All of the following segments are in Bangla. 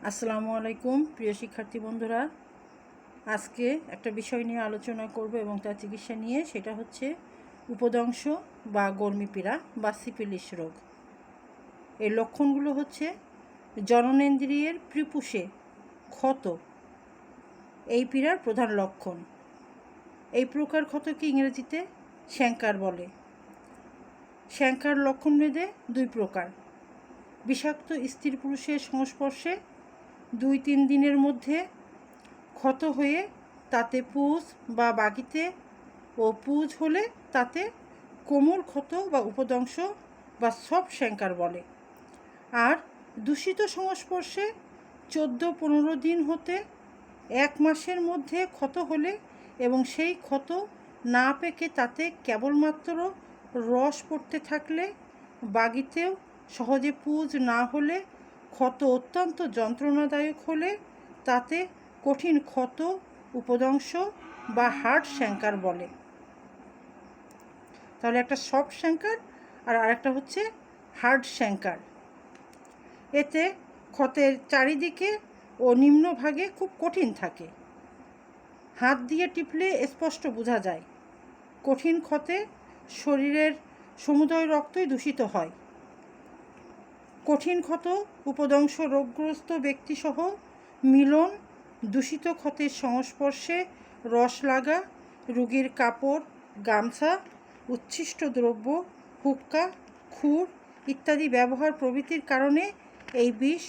আসসালামু আলাইকুম প্রিয় শিক্ষার্থী বন্ধুরা। আজকে একটা বিষয় নিয়ে আলোচনা করব এবং তার চিকিৎসা নিয়ে, সেটা হচ্ছে উপদংশ বা গর্মিপীড়া বা সিফিলিস রোগ। এর লক্ষণগুলো হচ্ছে জননেন্দ্রিয়ের প্রিপুষে ক্ষত, এই পীড়ার প্রধান লক্ষণ। এই প্রকার ক্ষতকে ইংরেজিতে শ্যাঙ্কার বলে। শ্যাঙ্কার লক্ষণভেদে দুই প্রকার। বিষাক্ত স্ত্রী পুরুষের সংস্পর্শে 2-3 দিনের মধ্যে ক্ষত হয়ে তাতে পুজ বা বাগিতে ও পুজ হলে তাতে কোমল ক্ষত বা উপদংশ বা সফট শ্যাঙ্কার বলে। আর দূষিত সংস্পর্শে 14-15 দিন হতে 1 মাসের মধ্যে ক্ষত হলে এবং সেই ক্ষত না পেকে তাতে কেবলমাত্র রস পড়তে থাকলে, বাগিতেও সহজে পুজ না হলে, ক্ষত অত্যন্ত যন্ত্রণাদায়ক হলে তাতে কঠিন ক্ষত, উপদংশ বা হার্ড শ্যাঙ্কার বলে। তাহলে একটা সফট শ্যাঙ্কার আর আরেকটা হচ্ছে হার্ড শ্যাঙ্কার। এতে ক্ষতের চারিদিকে ও নিম্নভাগে খুব কঠিন থাকে, হাত দিয়ে টিপলে স্পষ্ট বোঝা যায়। কঠিন ক্ষতে শরীরের সমুদয় রক্তই দূষিত হয়। কঠিন ক্ষত উপদংশ রোগগ্রস্ত ব্যক্তিসহ মিলন, দূষিত ক্ষতের সংস্পর্শে রস লাগা, রোগীর কাপড়, গামছা, উচ্ছিষ্ট দ্রব্য, হুক্কা, খুর ইত্যাদি ব্যবহার প্রভৃতির কারণে এই বিষ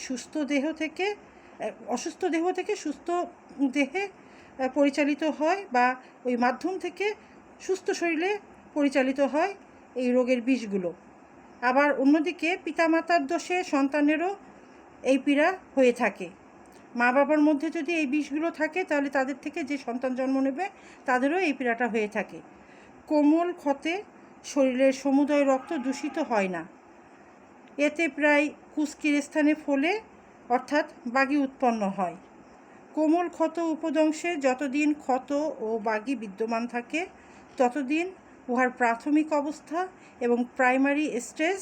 অসুস্থ দেহ থেকে সুস্থ দেহে পরিচালিত হয়, বা ওই মাধ্যম থেকে সুস্থ শরীরে পরিচালিত হয় এই রোগের বিষগুলো। আবার অন্যদিকে পিতামাতার দোষে সন্তানেরও এই পীড়া হয়ে থাকে। মা বাবার মধ্যে যদি এই বিষগুলো থাকে, তাহলে তাদের থেকে যে সন্তান জন্ম নেবে তাদেরও এই পীড়াটা হয়ে থাকে। কোমল ক্ষতে শরীরের সমুদয় রক্ত দূষিত হয় না। এতে প্রায় কুস্কির স্থানে ফোলে অর্থাৎ বাগি উৎপন্ন হয়। কোমল ক্ষত উপদংশে যতদিন ক্ষত ও বাগি বিদ্যমান থাকে ততদিন উহার প্রাথমিক অবস্থা এবং প্রাইমারি স্টেজ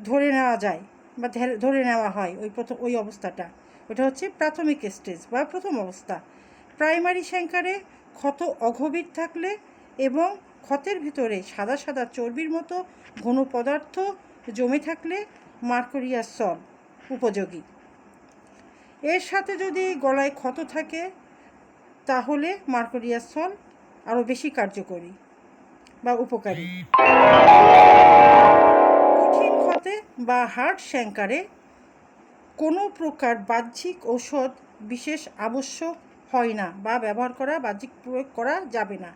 ধরে নেওয়া যায় বা ধরে নেওয়া হয়। ওই অবস্থাটা, ওটা হচ্ছে প্রাথমিক স্টেজ বা প্রথম অবস্থা। প্রাইমারি শ্যাঙ্কারে ক্ষত অগভীর থাকলে এবং ক্ষতের ভিতরে সাদা সাদা চর্বির মতো ঘন পদার্থ জমে থাকলে মার্কোরিয়াস সল উপযোগী। এর সাথে যদি গলায় ক্ষত থাকে তাহলে মার্কোরিয়াস সল আরও বেশি কার্যকরী বা উপকারী। কঠিন ক্ষতে বা হার্ড শ্যাঙ্কারে কোনো প্রকার বাহ্যিক ঔষধ বিশেষ আবশ্যক হয় না বা বাহ্যিক প্রয়োগ করা যাবে না।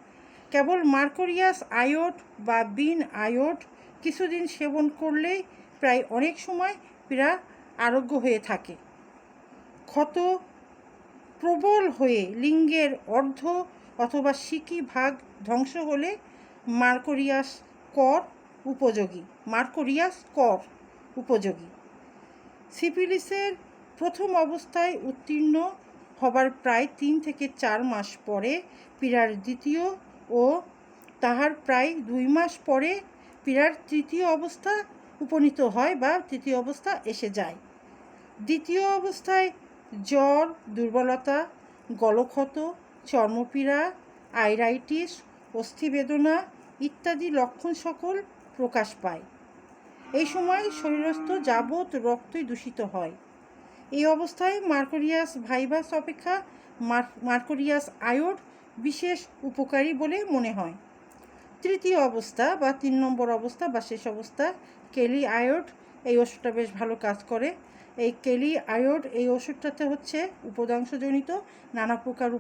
কেবল মার্কোরিয়াস আয়োড বা বিন আয়োড কিছুদিন সেবন করলেই প্রায় অনেক সময় পীড়া আরোগ্য হয়ে থাকে। ক্ষত প্রবল হয়ে লিঙ্গের অর্ধ অথবা সিকি ভাগ ধ্বংস হলে মার্কোরিয়াস কর উপযোগী। সিফিলিসের প্রথম অবস্থায় উত্তীর্ণ হবার প্রায় 3 থেকে 4 মাস পরে পীড়ার দ্বিতীয় ও তাহার প্রায় 2 মাস পরে পীড়ার তৃতীয় অবস্থা উপনীত হয় বা তৃতীয় অবস্থা এসে যায়। দ্বিতীয় অবস্থায় জ্বর, দুর্বলতা, গলক্ষত, চর্মপীড়া, আইরাইটিস, অস্থিবেদনা ইত্যাদি লক্ষণ সকল প্রকাশ পায়। এই সময় শরীরস্থ যাবৎ রক্তই দূষিত হয়। এই অবস্থায় মার্কোরিয়াস ভাইবাস অপেক্ষা মার্কোরিয়াস আয়োড বিশেষ উপকারী বলে মনে হয়। তৃতীয় অবস্থা বা 3 নম্বর অবস্থা বা শেষ অবস্থা কেলি আয়োড, এই ওষুধটা বেশ ভালো কাজ করে। এই কেলি আয়োড এই ওষুধটাতে হচ্ছে উপদংশজনিত নানা প্রকার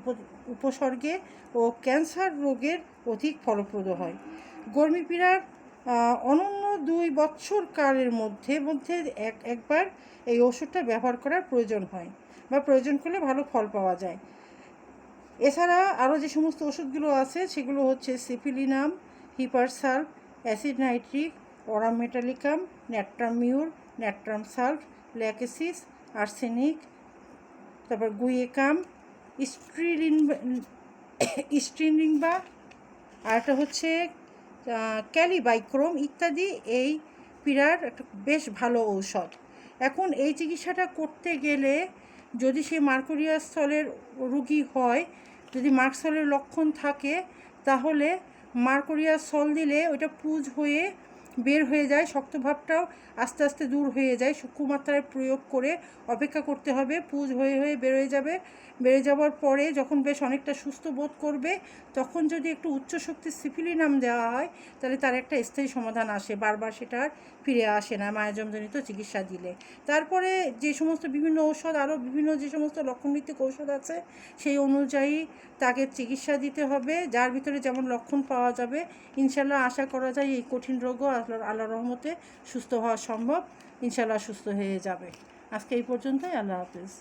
উপসর্গে ও ক্যান্সার রোগের অধিক ফলপ্রদ হয়। গর্মিপীড়ার অনন্য 2 বৎসর কালের মধ্যে একবার এই ওষুধটা ব্যবহার করার প্রয়োজন হয় বা প্রয়োজন করলে ভালো ফল পাওয়া যায়। এছাড়া আরও যে সমস্ত ওষুধগুলো আছে সেগুলো হচ্ছে syphilinum, hepar sulph, acid nitric, aurum metallicum, natrum mur, natrum sulph, lachesis, arsenic, তারপর গুয়েকাম, স্ট্রিনরিংবা, আর একটা হচ্ছে ক্যালিবাইক্রোম ইত্যাদি এই পীড়ার একটা বেশ ভালো ঔষধ। এখন এই চিকিৎসাটা করতে গেলে যদি সে মার্কোরিয়াস স্থলের রোগী হয়, যদি মার্কস্থলের লক্ষণ থাকে, তাহলে মার্কোরিয়াস স্থল দিলে ওইটা পুঁজ হয়ে বের হয়ে যায়, শক্তভাবটাও আস্তে আস্তে দূর হয়ে যায়। সূক্ষ্ম মাত্রায় প্রয়োগ করে অপেক্ষা করতে হবে, পুঁজ হয়ে হয়ে বেরোয় যাবে। বেড়ে যাওয়ার পরে যখন বেশ অনেকটা সুস্থ বোধ করবে, তখন যদি একটু উচ্চ শক্তির সিফিলিনাম দেওয়া হয়, তাহলে তার একটা স্থায়ী সমাধান আসে, বারবার সেটা আর ফিরে আসে না মায়াজমজনিত চিকিৎসা দিলে। তারপরে যে সমস্ত বিভিন্ন ঔষধ, আরও বিভিন্ন যে সমস্ত লক্ষণভিত্তিক ঔষধ আছে, সেই অনুযায়ী তাকে চিকিৎসা দিতে হবে, যার ভিতরে যেমন লক্ষণ পাওয়া যাবে। ইনশাল্লাহ আশা করা যায় এই কঠিন রোগও আল্লাহর রহমতে সুস্থ হওয়া সম্ভব, ইনশাল্লাহ সুস্থ হয়ে যাবে। আজকে এই পর্যন্তই, আল্লাহ হাফেজ।